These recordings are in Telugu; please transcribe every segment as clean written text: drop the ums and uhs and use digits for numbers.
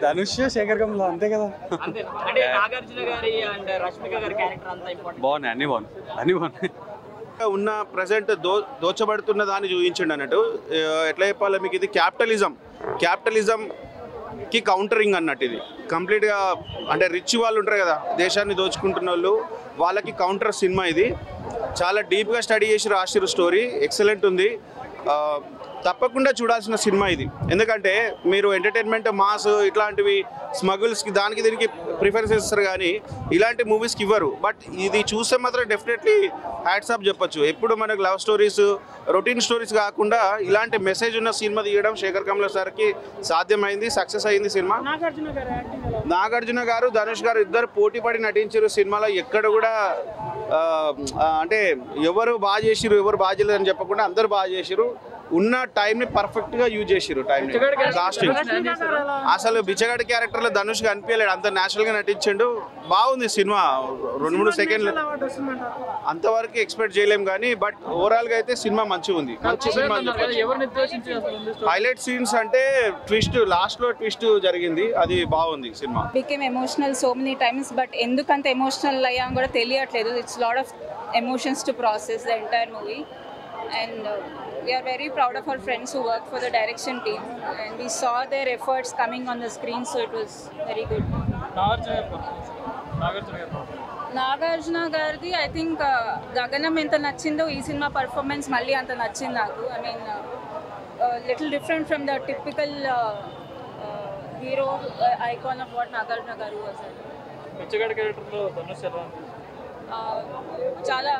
ధనుష్ శేఖర్ కమల అంతే కదా. బాగున్నాయి, అన్ని బాగున్నాయి. ఉన్న ప్రజెంట్ దోచబడుతున్న దాన్ని చూపించండి అన్నట్టు. ఎట్లా చెప్పాలి మీకు, ఇది క్యాపిటలిజంకి కౌంటరింగ్ అన్నట్టు. ఇది కంప్లీట్గా అంటే రిచ్ వాళ్ళు ఉంటారు కదా, దేశాన్ని దోచుకుంటున్న వాళ్ళు, వాళ్ళకి కౌంటర్ సినిమా ఇది. చాలా డీప్గా స్టడీ చేసి రాసిరు స్టోరీ, ఎక్సలెంట్ ఉంది. తప్పకుండా చూడాల్సిన సినిమా ఇది. ఎందుకంటే మీరు ఎంటర్టైన్మెంట్, మాస్ ఇట్లాంటివి స్మగుల్స్కి దానికి దీనికి ప్రిఫరెన్స్ ఇస్తారు కానీ ఇలాంటి మూవీస్కి ఇవ్వరు. బట్ ఇది చూస్తే మాత్రం డెఫినెట్లీ హ్యాట్స్ ఆఫ్ చెప్పొచ్చు. ఎప్పుడు మనకు లవ్ స్టోరీస్, రొటీన్ స్టోరీస్ కాకుండా ఇలాంటి మెసేజ్ ఉన్న సినిమా తీయడం శేఖర్ కమల సార్కి సాధ్యమైంది, సక్సెస్ అయింది సినిమా. నాగార్జున గారు, ధనుష్ గారు ఇద్దరు పోటీ పడి నటించారు సినిమాలో. ఎక్కడ కూడా అంటే ఎవరు బాగా చేసిరు, ఎవరు బాగా చేయలేదు అని చెప్పకుండా అందరు బాగా చేసిరు. ఉన్న టైంని పర్ఫెక్ట్గా యూజ్ చేసిరు. టైంని కాస్టింగ్ అసలు బిచ్చగాడి క్యారెక్టర్లో ధనుష్గా అనిపించలేడు, అంత న్యాచురల్గా నటించిండు. బాగుంది సినిమా. 2-3 సెకండ్లు అంతవరకు ఎక్స్పెక్ట్ చేయలేం కానీ బట్ ఓవరాల్గా అయితే సినిమా మంచిగా ఉంది. మంచి సినిమా. హైలైట్ సీన్స్ అంటే ట్విస్ట్, లాస్ట్లో ట్విస్ట్ జరిగింది, అది బాగుంది cinema. Became emotional so many times, but ఎందుకంత ఎమోషనల్ అయ్యాం కూడా తెలియట్లేదు. It's lot of emotions to process the entire movie. And we are very proud of our friends who work for the direction team, and we saw their efforts coming on the screen, so it was very good. Nagarjuna gardi I think Gaganam enta nachindo ee cinema performance malli anta nachindi naku. I mean little different from the typical hero icon of what Nagarjuna garu was. bichagad character lo Dhanush ela chala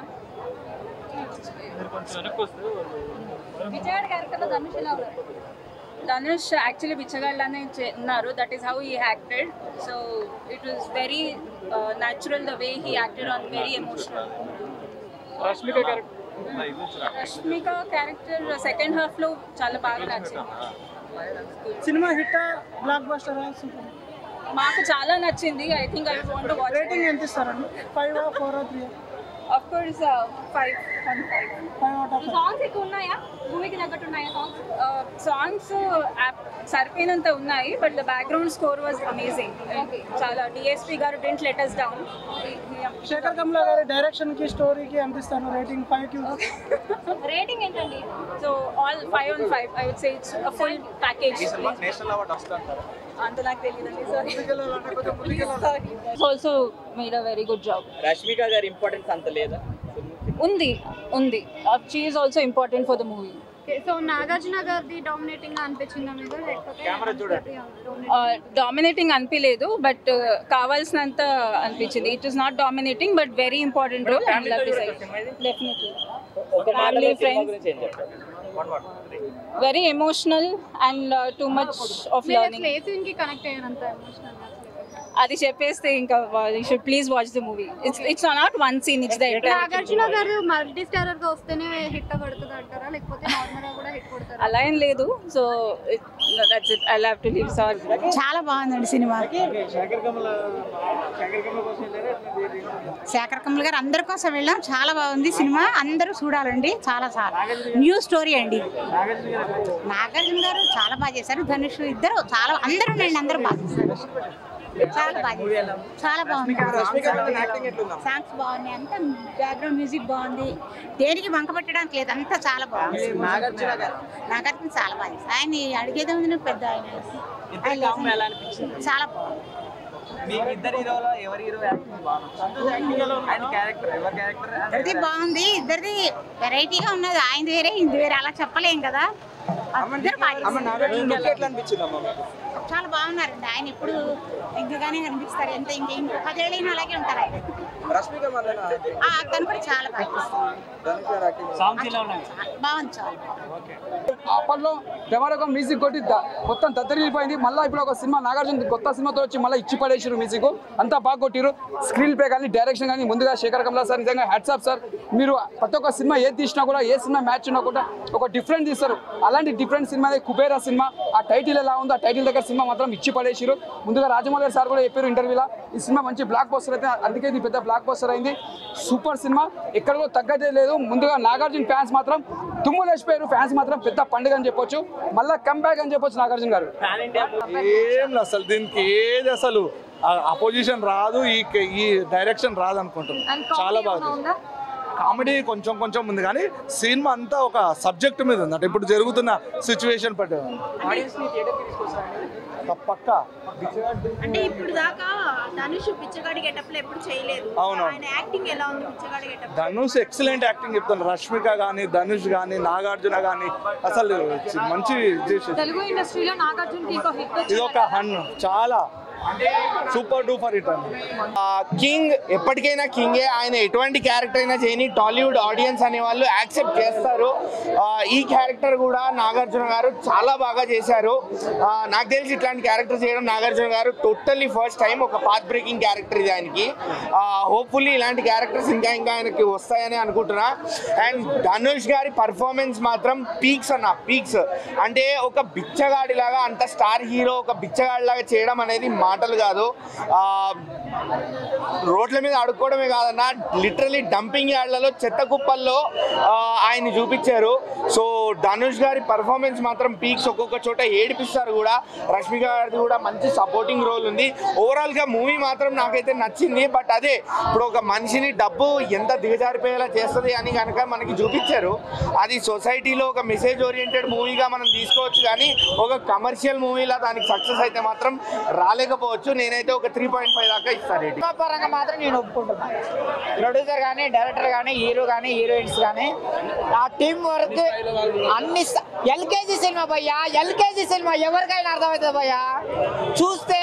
Dhanush actually బిచ్చగాళ్ళనే ఉన్నారు. That is how he acted. So it was very natural the way he acted on very emotional. Rashmika character second half లో చాలా బాగా నచ్చింది. సినిమా హిట్, బ్లాక్ బస్టర్ మాకు చాలా నచ్చింది. I think I want to watch. Rating ఎంత ఇస్తారండి? 5 or 4 or 3? Of course 5 out of 5. Songs ఎక్కువ ఉన్నాయా? మూవీకి తగ్గట్టు ఉన్నాయా సాంగ్స్? సరిపోయినంత ఉన్నాయి, but the background score was amazing. చాలా డిఎస్పీ గారు didn't let us down. Sekhar Kammula గారి డైరెక్షన్ కి, స్టోరీకి ఎంత ఇస్తారు రేటింగ్? 5 కి రేటింగ్ ఏంటండి? So all 5 on 5 I would say it's a full package. National award వస్తుంటారు అంత నాకు తెలియదండి. Sorry. Also made a very good job. Rashmika గారి ఇంపార్టెన్స్ అంత లేదా? ఉంది. She is also important for the movie. So Nagarjuna గారిది డామినేటింగ్ గా అనిపించిందా మీకు? లేకపోతే డామినేటింగ్ అనిపించలేదు, బట్ కావాల్సినంత అనిపించింది. It is not dominating but very important role. And love this definitely. Family, friends, very emotional and too much of learning. ఏ సీన్ కి కనెక్ట్ అయ్యారంత ఎమోషనల్ గా? అది చెప్పేస్తే ఇంకా you should please watch the movie. It's not one scene, it's the entire. Nagarjuna garu multi starrer గా వస్తేనే హిట్ పడుతుంది అంటారా, లేకపోతే నార్మల్ గా కూడా హిట్ పడతారా? అలా ఏం లేదు. So that's it. I have to leave. Sorry. చాలా బాగుందండి సినిమా. శేఖర్ కమల గారు అందరి కోసం వెళ్ళాం. చాలా బాగుంది సినిమా, అందరూ చూడాలండి. చాలా న్యూ స్టోరీ అండి. నాగార్జున గారు చాలా బాగా చేశారు. ధనుష్ ఇద్దరు చాలా, అందరూ అందరూ బాగా చేశారు. చాలా బాగా చేశారు. చాలా బాగుంది. సాంగ్స్ బాగున్నాయి, అంతా బ్యాక్గ్రౌండ్ మ్యూజిక్ బాగుంది. దేనికి వంక పెట్టడానికి లేదు, అంతా చాలా బాగుంది. నాగార్జున చాలా బాగా చేశారు. ఆయన అడిగేదే ఉంది పెద్ద. చాలా బాగుంది. ఇద్దరిది బాగుంది. ఇద్దరిది వెరైటీగా ఉన్నది. ఆయనది వేరే, ఇది వేరే, అలా చెప్పలేం కదా. చాలా బాగున్నారండి. ఆయన ఇప్పుడు ఇంకగానే కనిపిస్తారు. ఎంత ఇంకో 10 ఏళ్ళైనా అలాగే ఉంటారు ఆయన. తను కూడా చాలా బాగుంది. చాలా అప్పట్లో డెమారకం మ్యూజిక్ కొట్టి మొత్తం దద్దరిల్లిపోయింది. మళ్ళీ ఇప్పుడు ఒక సినిమా నాగార్జున కొత్త సినిమాతో వచ్చి మళ్ళీ ఇచ్చి పడేసారు. మ్యూజిక్ అంతా బాగా కొట్టిరు. స్క్రీన్ ప్లే కానీ, డైరెక్షన్ కానీ, ముందుగా శేఖర్ కమల సార్ నిజంగా హ్యాట్స్ ఆఫ్ సార్. మీరు ప్రతి ఒక్క సినిమా ఏది తీసినా కూడా, ఏ సినిమా మ్యాచ్ ఉన్నా కూడా ఒక డిఫరెంట్ తీస్తారు. అలాంటి డిఫరెంట్ సినిమా కుబేరా సినిమా. ఆ టైటిల్ ఎలా ఉందో ఆ టైటిల్ దగ్గర సినిమా సినిమా మాత్రం ఇచ్చి పడేసిరు. ముందుగా రాజమౌళి గారు సార్ కూడా చెప్పారు ఇంటర్వ్యూలో, ఈ సినిమా మంచి బ్లాక్ బస్టర్ అయితే, అందుకే ఇది పెద్ద బ్లాక్ బస్టర్ అయింది. సూపర్ సినిమా, ఎక్కడికో తగ్గదే లేదు. ముందుగా నాగార్జున ఫ్యాన్స్ మాత్రం తుమ్ము లేచిపోయారు, ఫ్యాన్స్ మాత్రం పెద్ద పండుగ అని చెప్పొచ్చు, మళ్ళీ కంబ్యాక్ అని చెప్పొచ్చు నాగార్జున గారు. ఏం అసలు దీనికి ఏది అసలు అపోజిషన్ రాదు, ఈ డైరెక్షన్ రాదు అనుకుంటున్నాను. చాలా బాగుంది. కామెడీ కొంచెం కొంచెం ఉంది కానీ సినిమా అంతా ఒక సబ్జెక్ట్ మీద ఉంది, అంటే ఇప్పుడు జరుగుతున్న సిచ్యువేషన్ పట్టు పక్క. అంటే ఇప్పుడు దాకా ధనుష్ బిచ్చగాడి గెటప్ లో ఎప్పుడు చేయలేదు. అవును, ఆయన యాక్టింగ్ ఎలా ఉంది బిచ్చగాడి గెటప్? ధనుష్ ఎక్సలెంట్ యాక్టింగ్ చెప్తాను. రష్మిక కానీ, ధనుష్ కానీ, నాగార్జున కానీ అసలు మంచి తెలుగు ఇండస్ట్రీలో నాగార్జున ఇది ఒక చాలా సూపర్ డూపర్ హిట్ అండి. కింగ్ ఎప్పటికైనా కింగే, ఆయన ఎటువంటి క్యారెక్టర్ అయినా చేయని టాలీవుడ్ ఆడియన్స్ అనే వాళ్ళు యాక్సెప్ట్ చేస్తారు. ఈ క్యారెక్టర్ కూడా నాగార్జున గారు చాలా బాగా చేశారు. నాకు తెలిసి ఇట్లాంటి క్యారెక్టర్ చేయడం నాగార్జున గారు టోటల్లీ ఫస్ట్ టైం. ఒక పాత్ బ్రేకింగ్ క్యారెక్టర్ ఇది ఆయనకి. హోప్ఫుల్లీ ఇలాంటి క్యారెక్టర్స్ ఇంకా ఆయనకి వస్తాయని అనుకుంటున్నా. అండ్ ధనుష్ గారి పర్ఫార్మెన్స్ మాత్రం పీక్స్ అన్న, పీక్స్. అంటే ఒక బిచ్చగాడిలాగా, అంత స్టార్ హీరో ఒక బిచ్చగాడిలాగా చేయడం అనేది మాటలు కాదు. రోడ్ల మీద అడుక్కోవడమే కాదన్న, లిటరలీ డంపింగ్ యార్డ్లలో, చెత్త కుప్పల్లో ఆయన్ని చూపించారు. సో ధనుష్ గారి పర్ఫార్మెన్స్ మాత్రం పీక్స్. ఒక్కొక్క చోట ఏడిపిస్తారు కూడా. రష్మిక గారిది కూడా మంచి సపోర్టింగ్ రోల్ ఉంది. ఓవరాల్గా మూవీ మాత్రం నాకైతే నచ్చింది. బట్ అదే ఇప్పుడు ఒక మనిషిని డబ్బు ఎంత దిగజారిపోయేలా చేస్తుంది అని కనుక మనకి చూపించారు. అది సొసైటీలో ఒక మెసేజ్ ఓరియంటెడ్ మూవీగా మనం తీసుకోవచ్చు, కానీ ఒక కమర్షియల్ మూవీలా దానికి సక్సెస్ అయితే మాత్రం రాలేకపోవచ్చు. నేనైతే ఒక 3.5 దాకా ఇస్తాను. సినిమా పరంగా మాత్రం నేను ఒప్పుకుంటున్నాను. ప్రొడ్యూసర్ కానీ, డైరెక్టర్ కానీ, హీరో కానీ, హీరోయిన్స్ కానీ, ఆ టీం వర్క్ అన్ని. ఎల్కేజీ సినిమా భయ్యా, ఎల్కేజీ సినిమా ఎవరికైనా అర్థమవుతుంది భయ్యా. చూస్తే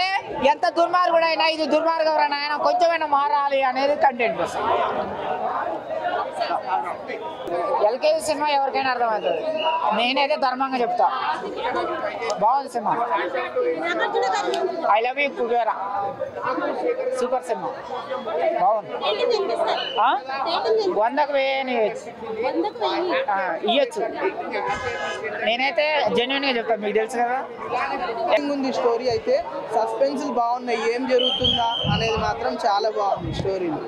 ఎంత దుర్మార్గుడైనా ఇది దుర్మార్గం ఆయన కొంచెమైనా మారాలి అనేది కంటెంట్. ఎల్కేజీ సినిమా ఎవరికైనా అర్థమవుతుంది. నేనైతే ధర్మంగా చెప్తా, బాగుంది cinema. I love you Kubera, super cinema, బాగుంది. 100కు 1000 ఇవ్వచ్చు. నేనైతే జెన్యున్గా చెప్తాను, మీకు తెలుసు కదా. ఉంది స్టోరీ అయితే, సస్పెన్స్ బాగున్నాయి, ఏం జరుగుతుందా అనేది మాత్రం చాలా బాగుంది స్టోరీలో.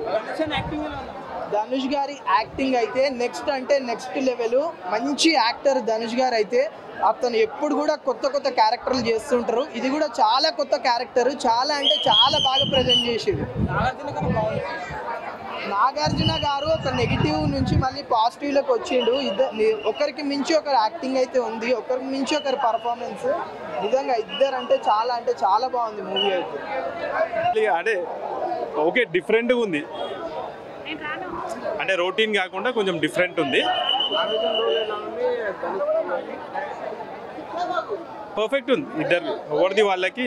ధనుష్ గారి యాక్టింగ్ అయితే నెక్స్ట్ అంటే నెక్స్ట్ లెవెల్. మంచి యాక్టర్ ధనుష్ గారు అయితే. అతను ఎప్పుడు కూడా కొత్త కొత్త క్యారెక్టర్లు చేస్తుంటారు. ఇది కూడా చాలా కొత్త క్యారెక్టర్, చాలా అంటే చాలా బాగా ప్రజెంట్ చేసేది. నాగార్జున గారు ఒక నెగిటివ్ నుంచి మళ్ళీ పాజిటివ్లోకి వచ్చిండు. ఒకరికి మించి ఒకరు యాక్టింగ్ అయితే ఉంది, ఒకరికి మించి ఒకరి పర్ఫార్మెన్స్. నిజంగా ఇద్దరు అంటే చాలా బాగుంది మూవీ అయితే. అంటే ఓకే, డిఫరెంట్గా ఉంది. అంటే రొటీన్ కాకుండా కొంచెం డిఫరెంట్ ఉంది. పర్ఫెక్ట్ ఉంది. ఇద్దరు ఎవరిది వాళ్ళకి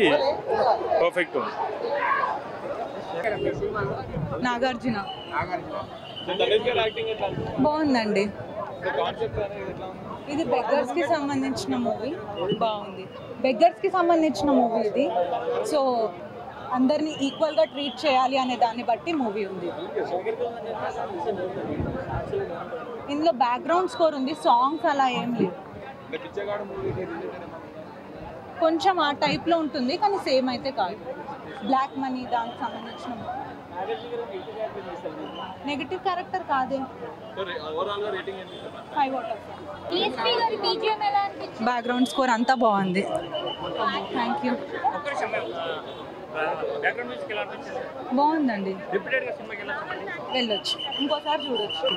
పర్ఫెక్ట్ ఉంది. నాగార్జున బాగుందండి. ఇది బెగ్గర్స్కి సంబంధించిన మూవీ, బాగుంది. బెగ్గర్స్కి సంబంధించిన మూవీ ఇది. సో అందరినీ ఈక్వల్గా ట్రీట్ చేయాలి అనే దాన్ని బట్టి మూవీ ఉంది. ఇందులో బ్యాక్గ్రౌండ్ స్కోర్ ఉంది, సాంగ్స్ అలా ఏం లేవు. కొంచెం ఆ టైప్లో ఉంటుంది, కానీ సేమ్ అయితే కాదు. బ్లాక్ మనీ దానికి సంబంధించిన నెగటివ్ క్యారెక్టర్ కాదే. 5/5. బ్యాక్గ్రౌండ్ స్కోర్ అంతా బాగుంది. Thank you. బాగుందండి, వెళ్ళొచ్చు, ఇంకోసారి చూడొచ్చు.